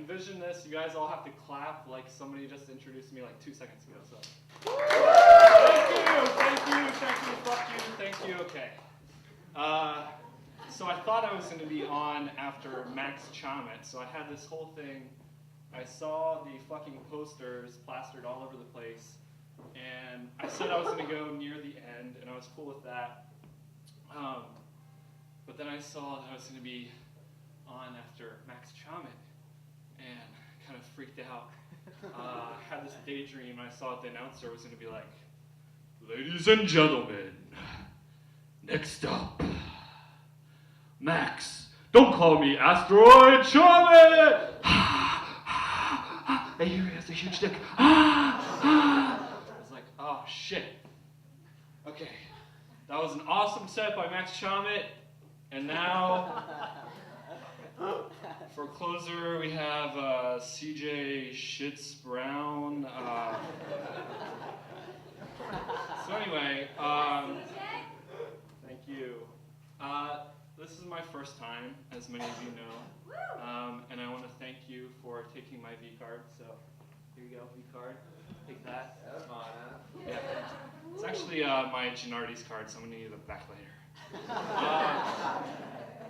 envision this. You guys all have to clap like somebody just introduced me like 2 seconds ago. So. Thank you. Okay. So I thought I was going to be on after Max Chamet. So I had this whole thing. I saw the fucking posters plastered all over the place. And I said I was going to go near the end, and I was cool with that. But then I saw that I was going to be on after Max Chamet, and kind of freaked out. I had this daydream. I saw the announcer was going to be like, "Ladies and gentlemen, next up, Max. Don't call me Asteroid Chamet!" And here he has a huge dick. I was like, oh shit. Okay, that was an awesome set by Max Chamet, and now for closer we have CJ Shits Brown. So anyway, thank you. This is my first time, as many of you know, and I want to thank you for taking my V card. So here you go, V card. Take that. Yeah. It's actually my Gennardi's card, so I'm gonna need it back later.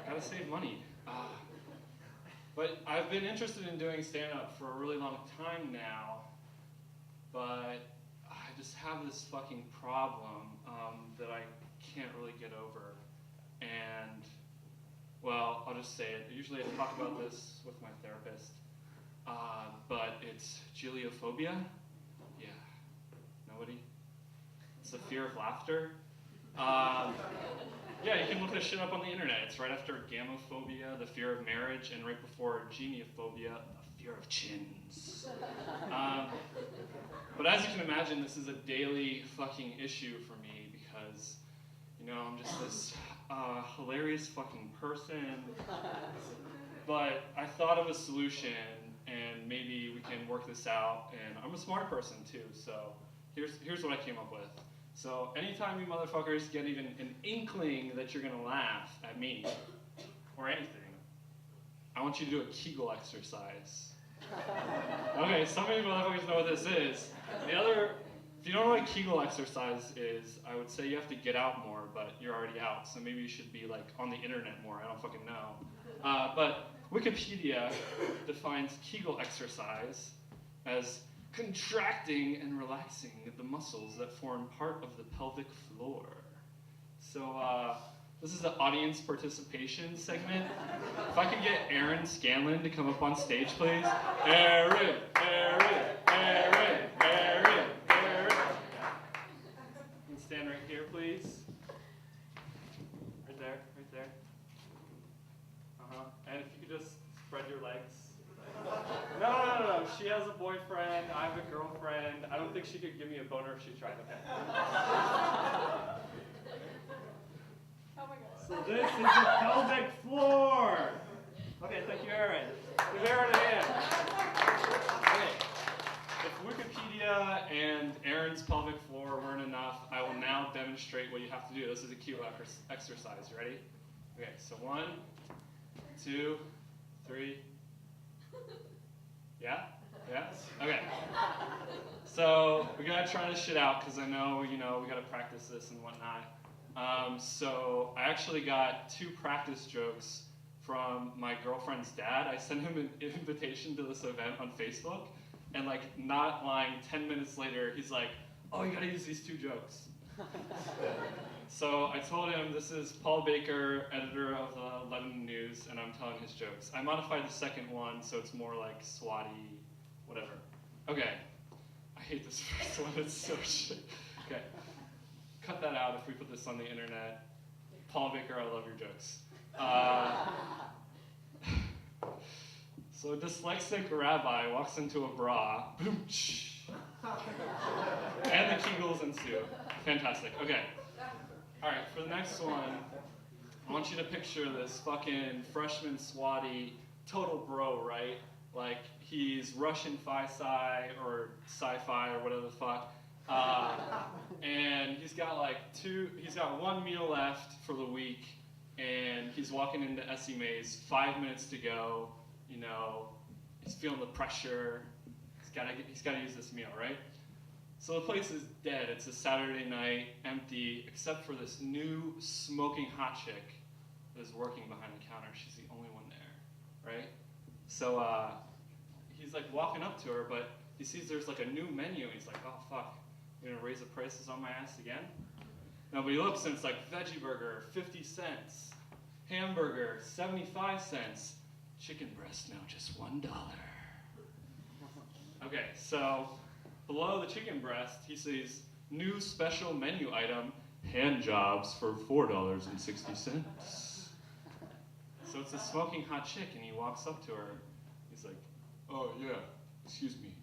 Gotta save money. But I've been interested in doing stand-up for a really long time now, but I just have this fucking problem that I can't really get over. And, well, I'll just say it. Usually I talk about this with my therapist, but it's geliophobia. Yeah. Nobody? It's the fear of laughter. Yeah, you can look this shit up on the internet. It's right after gamophobia, the fear of marriage, and right before geniophobia, the fear of chins. But as you can imagine, this is a daily fucking issue for me because, you know, I'm just this hilarious fucking person. But I thought of a solution, and maybe we can work this out. And I'm a smart person too, so here's what I came up with. So anytime you motherfuckers get even an inkling that you're gonna laugh at me or anything, I want you to do a Kegel exercise. Okay, some of you motherfuckers know what this is. If you don't know what a Kegel exercise is, I would say you have to get out more, but you're already out, so maybe you should be like on the internet more. I don't fucking know. But Wikipedia defines Kegel exercise as contracting and relaxing the muscles that form part of the pelvic floor. So this is the audience participation segment. If I could get Aaron Scanlon to come up on stage, please. Aaron. You can stand right here, please. Right there. And if you could just spread your legs. No. She has a boyfriend. I have a girlfriend. I don't think she could give me a boner if she tried. Okay. Oh my God. So this is the pelvic floor. Okay, thank you, Aaron. Give Aaron a hand. Okay. If Wikipedia and Aaron's pelvic floor weren't enough, I will now demonstrate what you have to do. This is a Kegel exercise. You ready? Okay. So 1, 2, 3. Yeah? Okay. So we gotta try this shit out because I know, we gotta practice this and whatnot. So I actually got 2 practice jokes from my girlfriend's dad. I sent him an invitation to this event on Facebook, and like not lying, 10 minutes later, he's like, "Oh, you gotta use these 2 jokes." So I told him, this is Paul Baker, editor of the Lebanon News, and I'm telling his jokes. I modified the second one so it's more like swatty, whatever. Okay. I hate this first one, it's so shit. Okay. Cut that out if we put this on the internet. Paul Baker, I love your jokes. So a dyslexic rabbi walks into a bra, boom, and the Kegels ensue. Fantastic. Okay. All right, for the next one, I want you to picture this fucking freshman swatty, total bro, right? Like, he's Russian fi-sci or sci-fi or whatever the fuck. And he's got he's got 1 meal left for the week, and he's walking into Essie Mays, 5 minutes to go, He's feeling the pressure. He's got to use this meal, right? So the place is dead. It's a Saturday night, empty, except for this new smoking hot chick that is working behind the counter. She's the only one there, right? So he's like walking up to her, but he sees there's like a new menu. He's like, oh fuck, you're gonna raise the prices on my ass again? No, but he looks and it's like veggie burger, 50 cents, hamburger, 75 cents, chicken breast now just $1. Okay, so below the chicken breast, he sees new special menu item, hand jobs for $4.60. So it's a smoking hot chick, and he walks up to her. He's like, oh yeah, excuse me,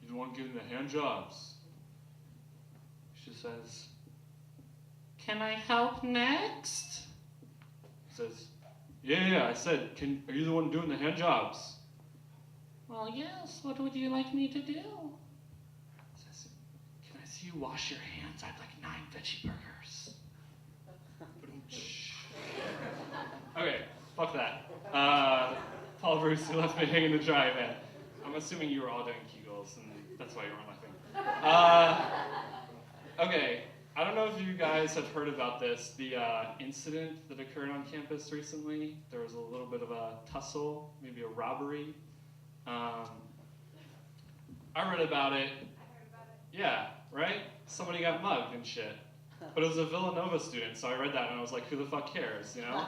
you the one getting the hand jobs? She says, can I help next? He says, yeah, I said, are you the one doing the hand jobs? Well, yes, what would you like me to do? Says, can I see you wash your hands? I'd like 9 veggie burgers. Okay, fuck that. Paul Bruce, who left me hanging to dry, man. I'm assuming you were all doing Kegels, and that's why you weren't laughing. Okay, I don't know if you guys have heard about this, the incident that occurred on campus recently. There was a little bit of a tussle, maybe a robbery. I read about it. Yeah, right? Somebody got mugged and shit. But it was a Villanova student, so I read that and I was like, who the fuck cares, you know?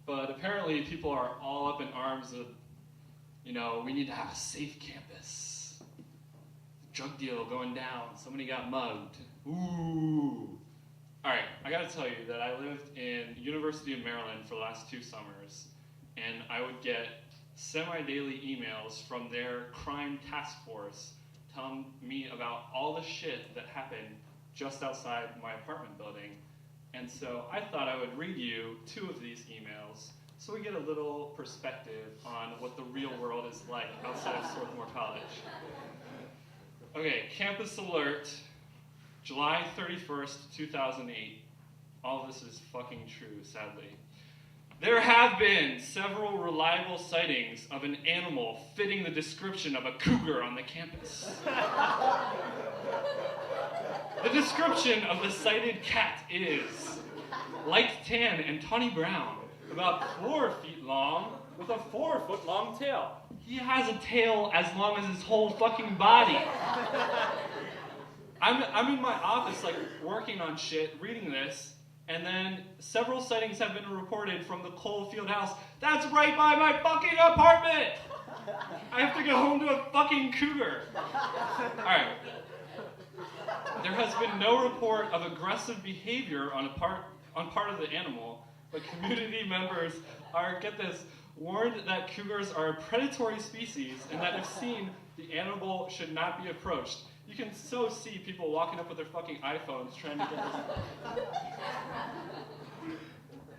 But apparently people are all up in arms of, you know, we need to have a safe campus. Drug deal going down, somebody got mugged. Ooh. Alright, I gotta tell you that I lived in University of Maryland for the last 2 summers, and I would get semi-daily emails from their crime task force telling me about all the shit that happened just outside my apartment building. And so I thought I would read you 2 of these emails so we get a little perspective on what the real world is like outside of Swarthmore College. Okay, campus alert, July 31st, 2008. All this is fucking true, sadly. There have been several reliable sightings of an animal fitting the description of a cougar on the campus. The description of the sighted cat is light tan and tawny brown, about 4 feet long, with a 4-foot-long tail. He has a tail as long as his whole fucking body. I'm in my office, like, working on shit, reading this, and then several sightings have been reported from the Cole Field house. That's right by my fucking apartment! I have to go home to a fucking cougar. Alright. There has been no report of aggressive behavior on part of the animal, but community members are, get this, warned that cougars are a predatory species and that if seen, the animal should not be approached. You can so see people walking up with their fucking iPhones trying to get this.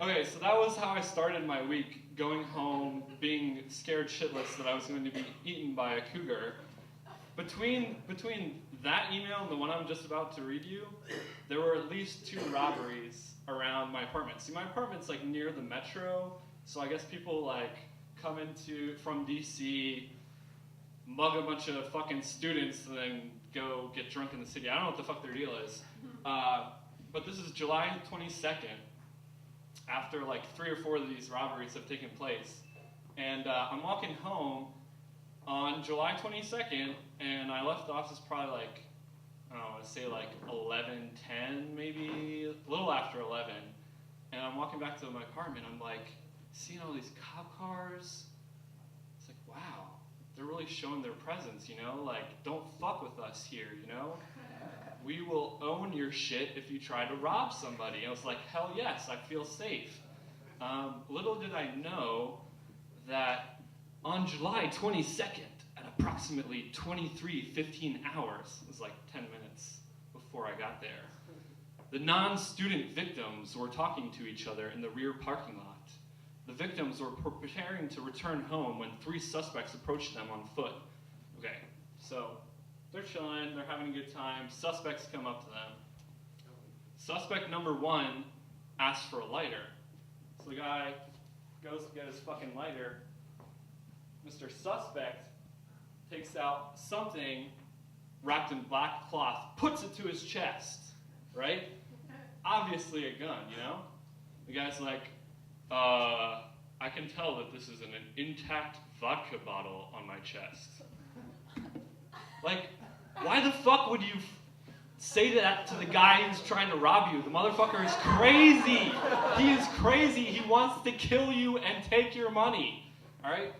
Okay, so that was how I started my week, going home, being scared shitless that I was going to be eaten by a cougar. Between that email and the one I'm just about to read you, there were at least 2 robberies around my apartment. See, my apartment's like near the metro, so I guess people like come from DC, mug a bunch of fucking students, and then go get drunk in the city. I don't know what the fuck their deal is. But this is July 22nd, after like 3 or 4 of these robberies have taken place. And I'm walking home on July 22nd, and I left the office probably like, I don't know, I say like 11:10 maybe, a little after 11. And I'm walking back to my apartment, I'm like, seeing all these cop cars. It's like, wow, they're really showing their presence, you know? Like, don't fuck with us here, you know? We will own your shit if you try to rob somebody. And I was like, hell yes, I feel safe. Little did I know that on July 22nd, at approximately 23:15 hours, it was like 10 minutes before I got there, the non-student victims were talking to each other in the rear parking lot. The victims were preparing to return home when 3 suspects approached them on foot. Okay, so they're chilling, they're having a good time. Suspects come up to them. Suspect number 1 asks for a lighter. So the guy goes to get his fucking lighter, Mr. Suspect takes out something wrapped in black cloth, puts it to his chest, right? Obviously a gun, you know? The guy's like, I can tell that this is an intact vodka bottle on my chest. Like, why the fuck would you say that to the guy who's trying to rob you? The motherfucker is crazy. He is crazy. He wants to kill you and take your money, all right?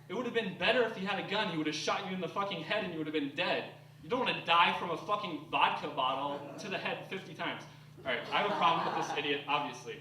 It would have been better if he had a gun. He would have shot you in the fucking head and you would have been dead. You don't want to die from a fucking vodka bottle to the head 50 times. All right, I have a problem with this idiot, obviously.